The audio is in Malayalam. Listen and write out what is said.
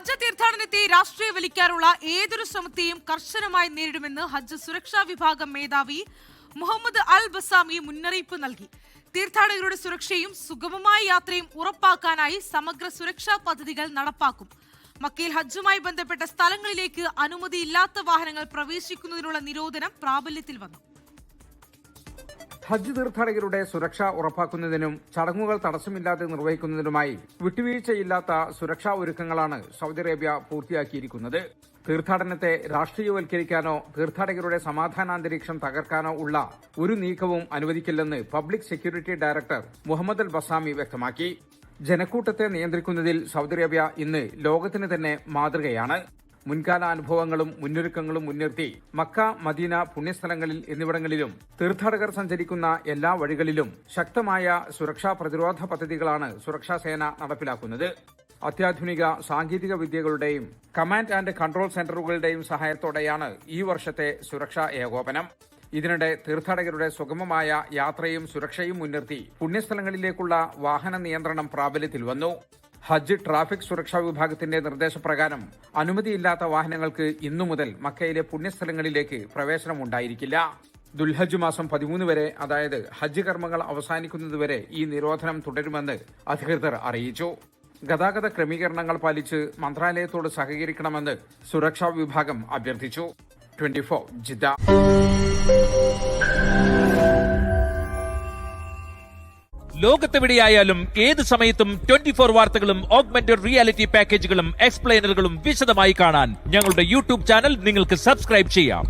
ഹജ്ജ് തീർത്ഥാടനത്തെ രാഷ്ട്രീയവൽക്കരിക്കാനുള്ള ഏതൊരു ശ്രമത്തെയും കർശനമായി നേരിടുമെന്ന് ഹജ്ജ് സുരക്ഷാ വിഭാഗം മേധാവി മുഹമ്മദ് അൽ ബസാമി മുന്നറിയിപ്പ് നൽകി. തീർത്ഥാടകരുടെ സുരക്ഷയും സുഗമമായ യാത്രയും ഉറപ്പാക്കാനായി സമഗ്ര സുരക്ഷാ പദ്ധതികൾ നടപ്പാക്കും. മക്കയിൽ ഹജ്ജുമായി ബന്ധപ്പെട്ട സ്ഥലങ്ങളിലേക്ക് അനുമതിയില്ലാത്ത വാഹനങ്ങൾ പ്രവേശിക്കുന്നതിനുള്ള നിരോധനം പ്രാബല്യത്തിൽ വന്നു. ഹജ്ജ് തീർത്ഥാടകരുടെ സുരക്ഷ ഉറപ്പാക്കുന്നതിനും ചടങ്ങുകൾ തടസ്സമില്ലാതെ നിർവഹിക്കുന്നതിനുമായി വിട്ടുവീഴ്ചയില്ലാത്ത സുരക്ഷാ ഒരുക്കങ്ങളാണ് സൗദി അറേബ്യ പൂർത്തിയാക്കിയിരിക്കുന്നത്. തീർത്ഥാടനത്തെ രാഷ്ട്രീയവൽക്കരിക്കാനോ തീർത്ഥാടകരുടെ സമാധാനാന്തരീക്ഷം തകർക്കാനോ ഉള്ള ഒരു നീക്കവും അനുവദിക്കില്ലെന്ന് പബ്ലിക് സെക്യൂരിറ്റി ഡയറക്ടർ മുഹമ്മദ് അൽ ബസാമി വ്യക്തമാക്കി. ജനക്കൂട്ടത്തെ നിയന്ത്രിക്കുന്നതിൽ സൗദി അറേബ്യ ഇന്ന് ലോകത്തിന് തന്നെ മാതൃകയാണ്. മുൻകാല അനുഭവങ്ങളും മുന്നൊരുക്കങ്ങളും മുൻനിർത്തി മക്ക, മദീന പുണ്യസ്ഥലങ്ങളിൽ എന്നിവിടങ്ങളിലും തീർത്ഥാടകർ സഞ്ചരിക്കുന്ന എല്ലാ വഴികളിലും ശക്തമായ സുരക്ഷാ പ്രതിരോധ പദ്ധതികളാണ് സുരക്ഷാ സേന നടപ്പിലാക്കുന്നത്. അത്യാധുനിക സാങ്കേതിക വിദ്യകളുടെയും കമാൻഡ് ആൻഡ് കൺട്രോൾ സെന്ററുകളുടെയും സഹായത്തോടെയാണ് ഈ വർഷത്തെ സുരക്ഷാ ഏകോപനം. ഇതിനിടെ തീർത്ഥാടകരുടെ സുഗമമായ യാത്രയും സുരക്ഷയും മുൻനിർത്തി പുണ്യസ്ഥലങ്ങളിലേക്കുള്ള വാഹന നിയന്ത്രണം പ്രാബല്യത്തിൽ വന്നു. ഹജ്ജ് ട്രാഫിക് സുരക്ഷാ വിഭാഗത്തിന്റെ നിർദ്ദേശപ്രകാരം അനുമതിയില്ലാത്ത വാഹനങ്ങൾക്ക് ഇന്നു മുതൽ മക്കയിലെ പുണ്യസ്ഥലങ്ങളിലേക്ക് പ്രവേശനമുണ്ടായിരിക്കില്ല. ദുൽഹജ്ജ് മാസം 13 വരെ, അതായത് ഹജ്ജ് കർമ്മങ്ങൾ അവസാനിക്കുന്നതുവരെ ഈ നിരോധനം തുടരുമെന്ന് അധികൃതർ അറിയിച്ചു. ഗതാഗത ക്രമീകരണങ്ങൾ പാലിച്ച് മന്ത്രാലയത്തോട് സഹകരിക്കണമെന്ന് സുരക്ഷാ വിഭാഗം അഭ്യർത്ഥിച്ചു. 24 ജിദ്ദ. ലോകത്തെവിടെയായാലും ഏത് സമയത്തും 24 വാർത്തകളും ഓഗ്മെന്റഡ് റിയാലിറ്റി പാക്കേജുകളും എക്സ്പ്ലെയിനറുകളും വിശദമായി കാണാൻ ഞങ്ങളുടെ യൂട്യൂബ് ചാനൽ നിങ്ങൾക്ക് സബ്സ്ക്രൈബ് ചെയ്യാം.